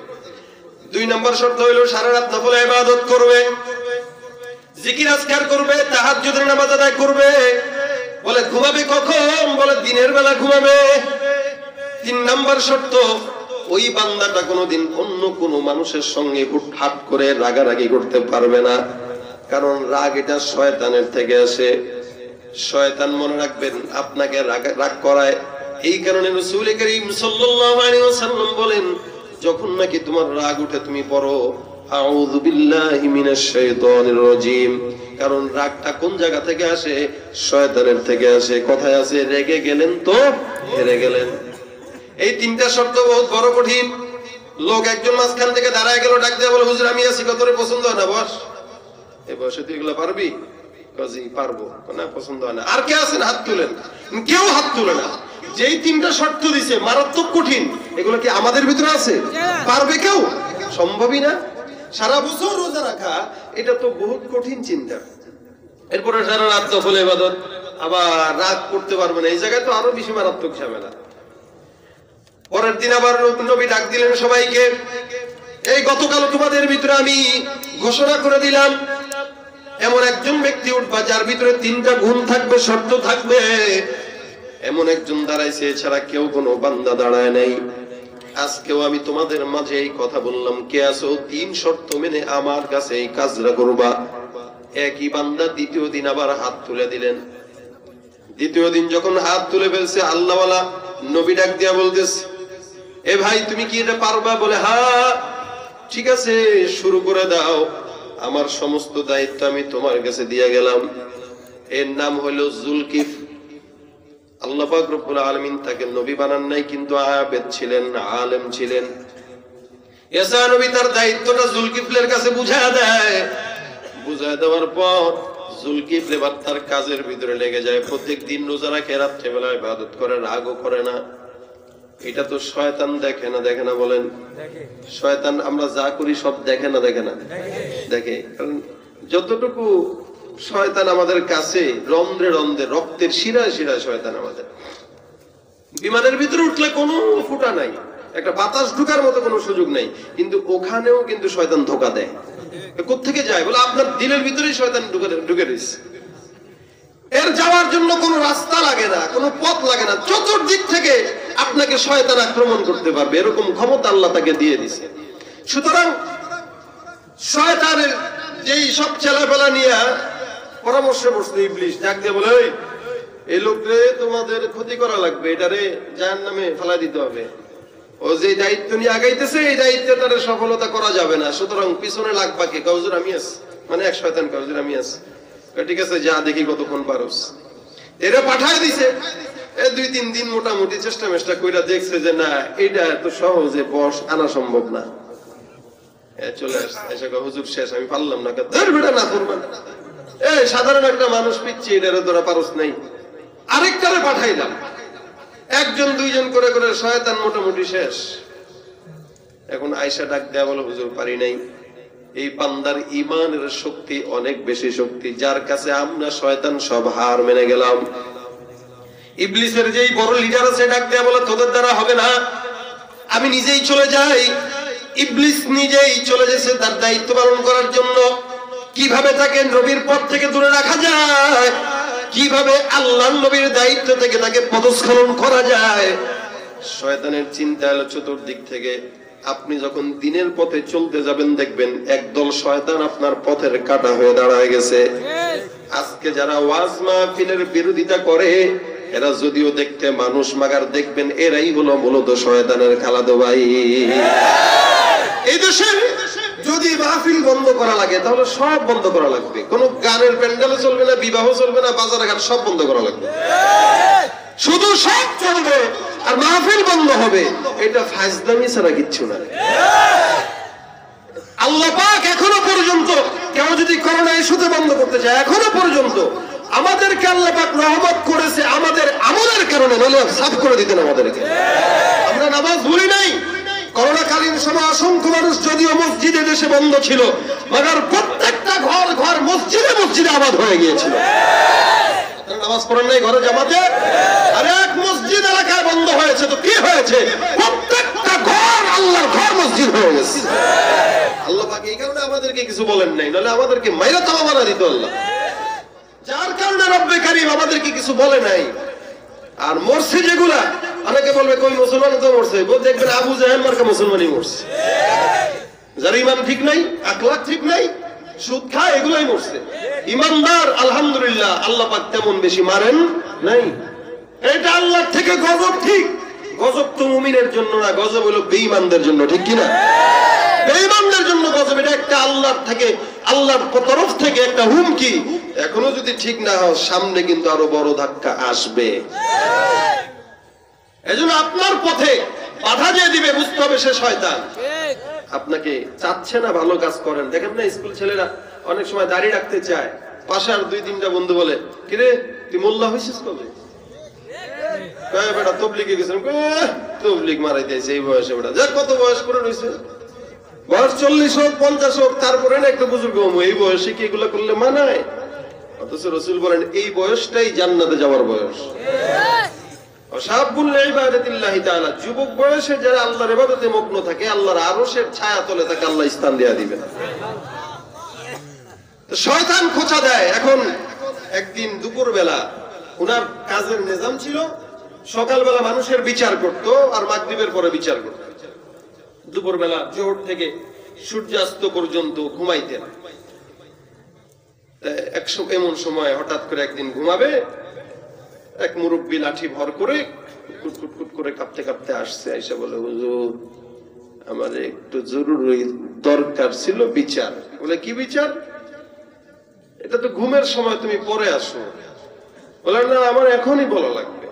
দুই নম্বর শর্ত হইলো সারা রাত নফল ইবাদত করবে, জিকির আজকার করবে, তাহাজ্জুদের নামাজ আদায় করবে। বলে ঘুমাবে কখন? বলে দিনের বেলা ঘুমাবে। তিন নম্বর শর্ত, ওই বান্দাটা কোনোদিন অন্য কোনো মানুষের সঙ্গে হুটহাট করে রাগারাগি করতে পারবে না, কারণ রাগ এটা শয়তানের থেকে আসে। শয়তান মনে রাখবেন আপনাকে রাগ করায়। এই কারণে রাসূল করিম সাল্লাল্লাহু আলাইহি ওয়াসাল্লাম বলেন, যখন নাকি তোমার রাগ উঠে তুমি পড়ো আউযু বিল্লাহি মিনাশ শাইতানির রাজীম। কারণ রাগটা কোন জায়গা থেকে আসে? শয়তানের থেকে আসে। কথায় আছে রেগে গেলেন তো হেরে গেলেন। এই তিনটা শর্ত বহুত বড় কঠিন। লোক একজন মাঝখান থেকে দাঁড়ায় গেল, ডাক দিয়ে বলে হুজুর আমি আছি, কতরে পছন্দ হয় না বস। এই বয়সে তুই এগুলো পারবি? কাজী পারবো না, পছন্দ হয় না। আর কে আছেন? হাত তুলেন। কেউ হাত তুলে না। যেই তিনটা শর্ত দিছে মারাত্মক কঠিন, এগুলো কি আমাদের ভিতরে আছে? পারবে কেউ? সম্ভবই না। সারা বছর রোজা রাখা এটা তো বহুত কঠিন চিন্তা। এরপরে সারা রাত নফল ইবাদত, আবার রাগ করতে পারবে না, এই জায়গায় তো আরো বেশি মারাত্মক ঝামেলা। পরের দিন আবার নবী ডাক দিলেন সবাইকে, এই গতকাল তোমাদের ভিতরে আমি ঘোষণা করে দিলাম এমন একজন ব্যক্তি উঠবা যার ভিতরে তিনটা গুণ থাকবে, শর্ত থাকবে। এমন একজন দাঁড়াইছে, এছাড়া কেউ কোনো বান্দা দাঁড়ায় নাই। আজকেও আমি তোমাদের মাঝে এই কথা বললাম, কে আছো তিন শর্ত মেনে আমার কাছে এই কাজটা করবা। একই বান্দা দ্বিতীয় দিন আবার হাত তুলে দিলেন। দ্বিতীয় দিন যখন হাত তুলে ফেলছে, আল্লাহওয়ালা নবী ডাক দিয়া বলতেছে, এ ভাই তুমি কি এটা পারবা? বলে হ্যাঁ, ঠিক আছে শুরু করে দাও, আমার সমস্ত দায়িত্ব আমি তোমার কাছে দিয়ে গেলাম। এর নাম হলো যুলকিফ। আল্লাহ পাক রব্বুল আলামিন তাকে নবী বানান নাই, কিন্তু আবেদ ছিলেন, আলেম ছিলেন। ঈসা নবী তার দায়িত্বটা যুলকিফলের কাছে বুঝায় দেয়। বুঝায় দেওয়ার পর যুলকিফল এবার তার কাজের ভিতরে লেগে যায়। প্রত্যেক দিন রোজা রাখে, রাত্রেবেলা ইবাদত করে, রাগও করে না। এটা তো শয়তান দেখে না বলেন? শয়তান আমরা যা করি সব দেখে না দেখে। কারণ যতটুকু শয়তান আমাদের কাছে রন্ধ্রে রন্ধ্রে, রক্তের শিরায় শিরায় শয়তান আমাদের। বিমানের ভিতরে উঠলে কোনো ফুটা নাই, একটা বাতাস ঢুকার মতো কোনো সুযোগ নাই, কিন্তু ওখানেও কিন্তু শয়তান ধোকা দেয়। কোত্থেকে যায় বলে? আপনার দিলের ভিতরেই শয়তান ঢুকে রয়েছে। এর যাওয়ার জন্য কোনো রাস্তা লাগে না, কোনো পথ লাগে না, চতুর্দিক থেকে আপনাকে শয়তান আক্রমণ করতে পারবে, এরকম ক্ষমতা আল্লাহ তাকে দিয়ে দিছে। সুতরাং শয়তানের যেই সব ছেলেপেলা নিয়ে পরামর্শ করছে ইবলিস, ডাক দিয়ে বলে, এই লোকরে তোমাদের ক্ষতি করা লাগবে, এটারে জাহান্নামে ফেলা দিতে হবে। ও যে দায়িত্ব নিয়ে আগাইতেছে, এই দায়িত্বে তার সফলতা করা যাবে না, সুতরাং পিছনে লাগবা কে? কাউজুর আমি আছি, মানে এক শয়তান কাউজুর আমি আছি। ঠিক আছে, যা দেখি কতক্ষণ পারোস। এরা পাঠায় দিছে। 2-3 দিন মোটামুটি চেষ্টা মেষ্টা কইরা দেখছে যে না, এটা এত সহজে বস আনা সম্ভব না। চলে আসছে, এসে হুজুর শেষ, আমি পারলাম না। বেটা না করবেন, সাধারণ একটা মানুষ পিচ্ছি, এটারে তোরা পারস নাই, আরেকটারে পাঠাইলাম। 1-2 করে করে শয়তান মোটামুটি শেষ। এখন আয়েশা ডাক দেয়া বলো, হুজুর পারি নাই। এই বান্দার ঈমানের শক্তি অনেক বেশি শক্তি, যার কাছে আমরা শয়তান সব হার মেনে গেলাম। ইবলিসের যেই বড় লিডার আছে, ডাক দেয়া বলে, তোদের দ্বারা হবে না, আমি নিজেই চলে যাই। ইবলিস নিজেই চলে গেছে তার দায়িত্ব পালন করার জন্য। কিভাবে তাকে নবীর পথ থেকে দূরে রাখা যায়, কিভাবে আল্লাহর নবীর দায়িত্ব থেকে তাকে পদস্খলন করা যায়, শয়তানের চিন্তা হলো চতুর্দিক থেকে। আপনি যখন দিনের পথে চলতে যাবেন, দেখবেন একদল শয়তান আপনার পথের কাঁটা হয়ে দাঁড়ায় গেছে। আজকে যারা ওয়াজ মাহফিলের বিরোধিতা করে, এরা যদিও দেখতে মানুষ, মাগার দেখবেন এরাই হলো মূলত শয়তানের খালাতো ভাই। এই দেশে যদি মাহফিল বন্ধ করা লাগে, তাহলে সব বন্ধ করা লাগবে। কোন গানের প্যান্ডেলও চলবে না, বিবাহ চলবে না, বাজার ঘাট সব বন্ধ করা লাগবে। শুধু সব চলবে আর মাহফিল বন্ধ হবে, এটা ফাজলামি ছাড়া কিচ্ছু না। আল্লাহ পাক এখনো পর্যন্ত, কেউ যদি করোনা ইস্যুতে বন্ধ করতে চায়, এখনো পর্যন্ত আমাদেরকে আল্লাহ পাক রহমত করেছে আমাদের আমলের কারণে, নইলে সাফ করে দিতেন আমাদেরকে। আমরা নামাজ ভুলি নাই। করোনাকালীন সময় অসংখ্য মানুষ যদিও মসজিদে দেশে বন্ধ ছিল, মাগার প্রত্যেকটা ঘর ঘর মসজিদে আবাদ হয়ে গিয়েছিল। নামাজ পড়েন নাই ঘরে জামাতে? আর এক মসজিদ এলাকায় বন্ধ হয়েছে, তো কি হয়েছে? প্রত্যেকটা ঘর আল্লাহর ঘর মসজিদ হয়ে গেছে। আল্লাহ পাক এই কারণে আমাদেরকে কিছু বলেন নাই, নাহলে আমাদেরকে মাইরা তামা বানা দিত আল্লাহ। যার কারণে রব্বে কারীম আমাদেরকে কিছু বলে নাই। আর মরছে যেগুলা, অনেকে বলবে কই মুসলমান তো মরছে, দেখবেন আবু জাহেল মার্কা মুসলমানই মরছে। যার ঈমান ঠিক নাই, আখলাক ঠিক নাই, সুদ খায়, এগুলাই মরছে। ইমানদার আলহামদুলিল্লাহ আল্লাহ পাক তেমন বেশি মারেন নাই। এটা আল্লাহর থেকে গজব। ঠিক, গজব তো মুমিনের জন্য না, গজব হলো বেঈমানদের জন্য, ঠিক কি না? বেঈমানদের জন্য গজব। এটা একটা আল্লাহর থেকে, আল্লাহর তরফ থেকে একটা হুমকি। এখনো যদি ঠিক না হয়, সামনে কিন্তু আরো বড় ধাক্কা আসবে। এজন্য আপনার পথে বাধা যে দিবে, বুঝতে হবে সে শয়তান। আপনাকে চাচ্ছে না ভালো কাজ করেন। দেখেন না, স্কুল ছেলেরা অনেক সময় দাঁড়িয়ে রাখতে চায়, পাশে আর 2-3টা বন্ধু বলে, কিরে তুই মোল্লা হয়েছিস কবে? বেটা তবলিগে গেছিলাম। তবলিগ মারাই দিয়েছে এই বয়সে। বেটা যাক, কত বয়স করে রয়েছে, বয়স 40 হোক 50 হোক, তারপরে না একটা বুজুর্গ হবো, এই বয়সে কি এগুলা করলে মানায়? অথচ রাসূল বলেন এই বয়সটাই জান্নাতে যাওয়ার বয়স। যুবক বয়সে যারা আল্লাহর ইবাদতে মগ্ন থাকে, আল্লাহর আরশের ছায়া তলে তাকে আল্লাহ স্থান দেয়া দিবেন। শয়তান খোঁচা দেয়। এখন একদিন দুপুর বেলা উনার কাজের নিজাম ছিল, সকালবেলা মানুষের বিচার করত আর মাগরিবের পরে বিচার করত। দুপুর বেলা জোহর থেকে সূর্যাস্ত পর্যন্ত ঘুমাইতেন। এমন সময় হঠাৎ করে একদিন ঘুমাবে, এক মুরব্বী লাঠি ভর করে কুটকুট করে কাঁপতে কাঁপতে আসছে। আইসা বলে, হুজুর আমার একটু জরুরি দরকার ছিল বিচার। বলে, কি বিচার? এটা তো ঘুমের সময়, তুমি পরে আসো। বলে, না আমার এখনই বলা লাগবে।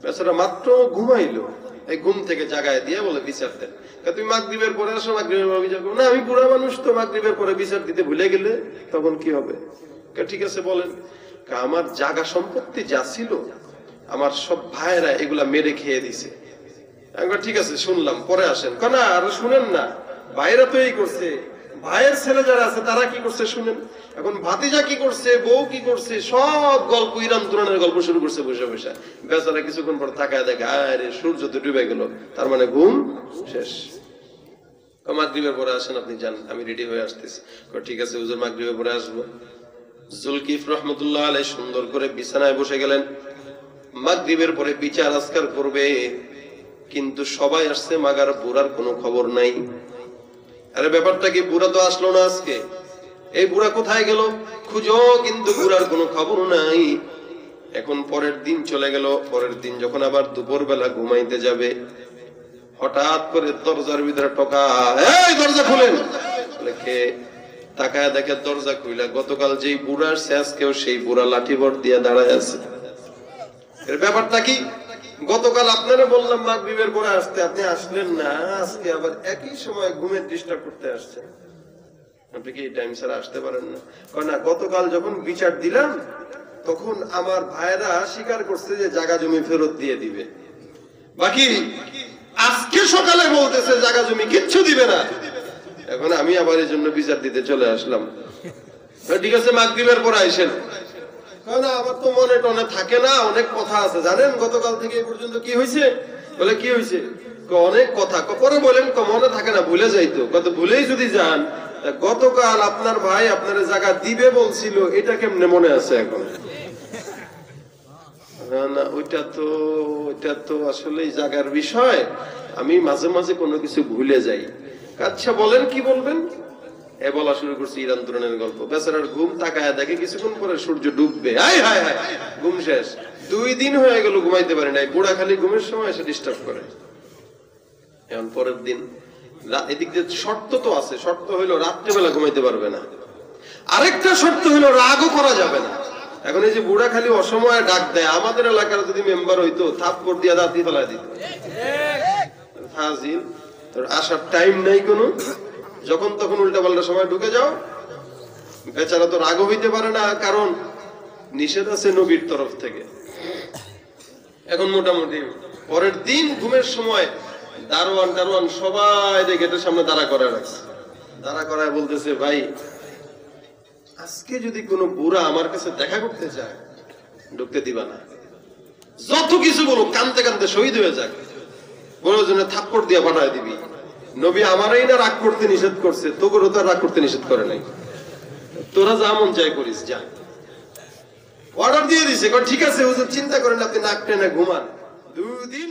বেচারা মাত্র ঘুমাইলো, এই ঘুম থেকে জাগায় দিয়ে বলে, বিচার দেন। তুমি মাগরিবের পরে আসো, মাগরিবের পরে বিচার করো। না আমি বুড়া মানুষ তো, মাগরিবের পরে বিচার দিতে ভুলে গেলে তখন কি হবে? ঠিক আছে বলেন। আমার জাগা সম্পত্তি যা ছিল, আমার সব ভাইয়েরা এগুলা মেরে খেয়ে দিছে। একবার ঠিক আছে শুনলাম, পরে আসেন। না আর শুনেন না, ভাইরা তো এই করছে, ভাইয়ের ছেলে যারা আছে তারা কি করছে শুনেন। এখন ভাতিজা কি করছে, বউ কি করছে, সব গল্প ইরান তুরানের গল্প শুরু করছে বসে বসে। বেচারা কিছুক্ষণ পর তাকায় দেখে আরে সূর্য তো ডুবে গেল, তার মানে ঘুম শেষ। মাগরিবের পরে আসেন, আপনি যান, আমি রেডি হয়ে আসতেছি। ঠিক আছে হুজুর, মাগরিবের পরে আসবো। জুলকিফ রহমতুল্লাহ আলাইহি সুন্দর করে বিছানায় বসে গেলেন। মাগরিবের পরে বিচার আজকার করবে, কিন্তু সবাই আসছে, মাগার বুড়ার কোনো খবর নাই। আরে ব্যাপারটা কি, বুড়া তো আসলো না আজকে, এই বুড়া কোথায় গেল খুঁজো, কিন্তু বুড়ার কোনো খবর নাই। এখন পরের দিন চলে গেল। পরের দিন যখন আবার দুপুর বেলা ঘুমাইতে যাবে, হঠাৎ করে দরজার ভিতরে টোকা, এই দরজা খুলেন। লেখে তাকায় দেখে দরজা খুইলা গতকাল যেই বুড়া আসছে আজকেও সেই বুড়া লাঠি বট দিয়ে দাঁড়ায় আছে। এর ব্যাপারটা কি, গতকাল আপনারা বললাম মাগরিবের পরে আসতে, আপনি আসলেন না, আজকে আবার একই সময় ঘুমের ডিস্টার্ব করতে আসছেন। আপনি কি এই টাইম ছাড়া আসতে পারেন না? না, গতকাল যখন বিচার দিলাম তখন আমার ভাইরা স্বীকার করছে যে জায়গা জমি ফেরত দিয়ে দিবে, বাকি আজকে সকালে বলতেছে জায়গা জমি কিচ্ছু দিবে না। এখন আমি আবার এই জন্য বিচার দিতে চলে আসলাম। ঠিক আছে মাগরিবের পরে আইসেন। না আমার তো মনে টনে থাকে না, অনেক কথা আছে জানেন, গতকাল থেকে এই পর্যন্ত কি হয়েছে। বলে কি হয়েছে, অনেক কথা। পরে বলেন, মনে থাকে না, ভুলে যাইতো। কত ভুলেই যদি যান, গতকাল আপনার ভাই আপনার জায়গা দিবে বলছিল, এটা কেমনে মনে আছে এখন? না ওইটা তো আসলে জায়গার বিষয়, আমি মাঝে মাঝে কোনো কিছু ভুলে যাই। আচ্ছা বলেন কি বলবেন। এ বলা শুরু করছে ইরান তুরানের গল্প। বেচারার ঘুম, তাকায় দেখে কিছুক্ষণ পরে সূর্য ডুববে, হায় হায় হায়, ঘুম শেষ। 2 দিন হয়ে গেল ঘুমাইতে পারে নাই। বুড়া খালি ঘুমের সময় এসে ডিস্টার্ব করে। এখন পরের দিন এদিক দিয়ে শর্ত তো আছে, শর্ত হইলো রাত্রেবেলা ঘুমাইতে পারবে না, আরেকটা শর্ত হইলো রাগও করা যাবে না। এখন এই যে বুড়া খালি অসময়ে ডাক দেয়, আমাদের এলাকার যদি মেম্বার হইতো থাপ্পড় দিয়ে দাঁত দিয়ে ফেলাই দিত। ফাজিল, তোর আসার টাইম নাই কোনো, যখন তখন উল্টা পাল্টা সময় ঢুকে যাও। বেচারা তো রাগও হইতে পারে না, কারণ নিষেধ আছে নবীর তরফ থেকে। এখন মোটামুটি পরের দিন ঘুমের সময় দারোয়ান সবাই গেটের সামনে দাঁড়া করে রাখছে। দাঁড়া করায় বলতেছে, ভাই আজকে যদি কোনো বুড়া আমার কাছে দেখা করতে চায় ঢুকতে দিবা না, যত কিছু বলো কানতে কানতে শহীদ হয়ে যাক, বড় জন্য থাপ্পড় দিয়ে পাঠায় দিবি। নবী আমারই না রাগ করতে নিষেধ করছে, তোকেও তো রাগ করতে নিষেধ করে নাই, তোরা যা মন চাই করিস যা। অর্ডার দিয়ে দিছে, ঠিক আছে হুজুর চিন্তা করেন, আপনি নাক টেনে ঘুমান। 2 দিন